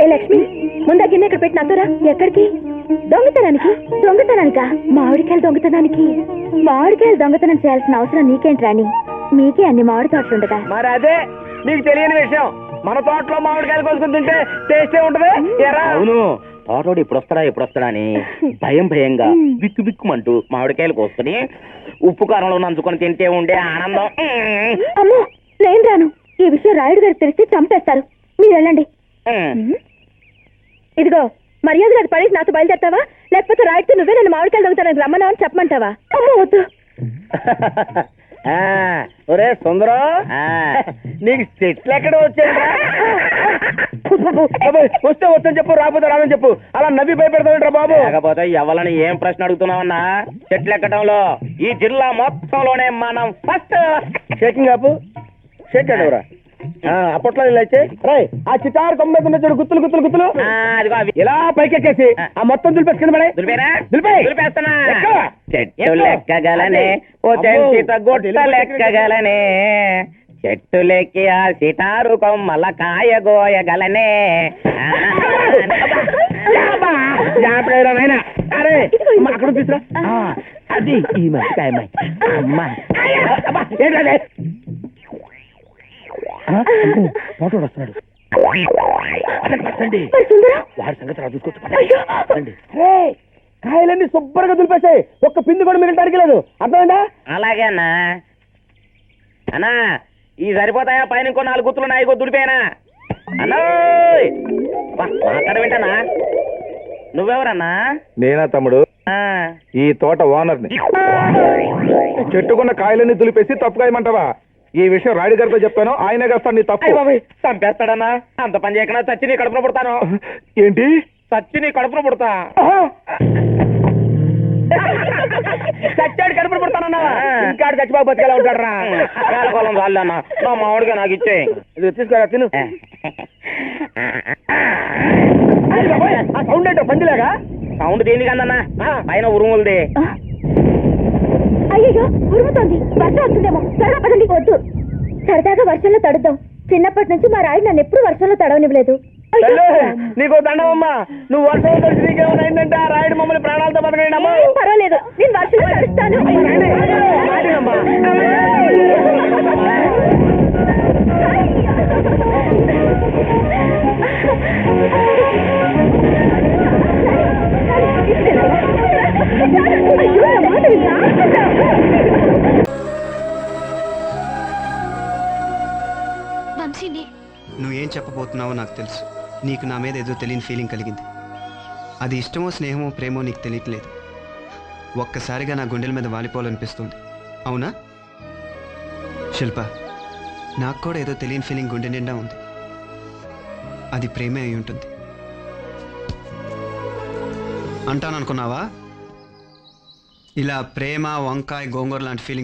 ఏ లక్ష్మి, ముందా గిన్నె ఇక్కడ పెట్టి నాతోరా. ఎక్కడికి? దొంగతనానికి. దొంగతనానికా? మామిడికాయలు దొంగతనానికి. మామిడికాయలు దొంగతనం చేయాల్సిన అవసరం నీకేంటి రాని? మీకే అన్ని మామిడి తోటలుండగా. మరి అదే నీకు తెలియని విషయం. మన తోటలో మామిడికాయలు కోసుకుని తింటే టేస్టే ఉంటది. అవును, తోటోడు ఎప్పుడు వస్తాడా అని భయంగా బిక్కు బిక్కుమంటూ మామిడికాయలు కోసుకుని ఉప్పు కారంలో నంచుకొని తింటే ఉండే ఆనందం. అమ్మో, నేను రాను. ఈ విషయం రాయుడు గారికి తెలిస్తే చంపేస్తారు. మీరు వెళ్ళండి. ఇదిగో, మర్యాద నాకు పడేసి నాతో బయలుదేరతావా, లేకపోతే రాయుడితో నువ్వే నన్ను మామిడికాయలు దొంగతానని రమ్మన్నా అని చెప్పమంటావా? అమ్మో వద్దు. ఒరే సుందరం, నీకు చెట్లు ఎక్కడ వచ్చాయి? వస్తే వస్తని చెప్పు, రాకపోతే రాదని చెప్పు. అలా నవ్వి భయపెడతావుంటారా బాబు? లేకపోతే ఎవరిని ఏం ప్రశ్న అడుగుతున్నావన్నా? చెట్లు ఎక్కడంలో ఈ జిల్లా మొత్తంలోనే మనం ఫస్ట్. షేకింగ్ ఆపు. షేక్ అడవరా. అప్పట్లో ఇలా అయితే రాయ్ ఆ చిటారు కొమ్మ మీద ఉన్న గుత్తులు ఇలా పైకెక్కేసి ఆ మొత్తం దులిపేసుకుని పడే. దులిపేస్తున్నా. చెట్టు లెక్కగలనే ఓ చెంచిత గుట్ట లెక్కగలనే, చెట్టు లెక్కి ఆ సిటారు కొమ్మల కాయ గోయగలనే. అరే అక్కడ తీసురా. అది ఈ మధ్య అమ్మా ఏంటంటే ఫోటో వస్తున్నాడు. వాడి సంగతి చూసుకోవచ్చు. కాయలన్నీ శుభ్రంగా దులిపేసాయి. ఒక్క పిండి కూడా మిగలడానికి లేదు. అర్థమైందా? అలాగే అన్నా. అన్నా ఈ సరిపోతాయా? పైన ఇంకో 4 గుర్తులు ఉన్నాయి. దుడిపోయానా అన్నా? మాట్లాడవేంటన్నా? నువ్వెవరన్నా? నేనా తమ్ముడు, ఈ తోట ఓనర్ని. చెట్టుకున్న కాయలన్నీ దులిపేసి తప్పుకాయమంటావా? ఈ విషయం రాయుడు గారితో చెప్తాను, ఆయనే కాస్తాను నీ తప్పు. చంపేస్తాడన్నా. అంత పని చేయకుండా చచ్చి నీ కడుపున పుడతాను. ఏంటి? చచ్చి నీ కడుపున పుడతా. చచ్చాడు కడుపున పుడతానన్నా. ఇంకా చచ్చిపోయి బతికేలా ఉంటాడు రా. వేలకోలం చాలు అన్న. మా మామిడిగా నాకు ఇచ్చే. తీసుకురా తిను. సౌండ్ ఏంటో పందిలాగా? సౌండ్ దేని కన్నా పైన ఉరుములది. అయ్యో, ఉరుముతోంది. వర్షం వస్తుందేమో. త్వరగా పదండి. వద్దు, సరదాగా వర్షంలో తడుద్దాం. చిన్నప్పటి నుంచి మా రాయుడు నన్ను ఎప్పుడు వర్షంలో తడవనివ్వలేదు. నీకు దండమమ్మా. నువ్వు వర్షంలో తడిచి నీకేమైనా అయిందంటే ఆ రాయుడు మమ్మల్ని ప్రాణాలతో బతకలేనమ్మా. పర్వాలేదు, నేను వర్షంలో తడుస్తాను. నువ్వేం చెప్పబోతున్నావో నాకు తెలుసు. నీకు నా మీద ఏదో తెలియని ఫీలింగ్ కలిగింది. అది ఇష్టమో స్నేహమో ప్రేమో నీకు తెలియట్లేదు. ఒక్కసారిగా నా గుండెల మీద వాలిపోవాలనిపిస్తుంది. అవునా శిల్ప? నాకు కూడా ఏదో తెలియని ఫీలింగ్ గుండె నిండా ఉంది. అది ప్రేమే అయి ఉంటుంది అంటాననుకున్నావా? ఇలా ప్రేమ, వంకాయ, గోంగూర లాంటి ఫీలింగ్స్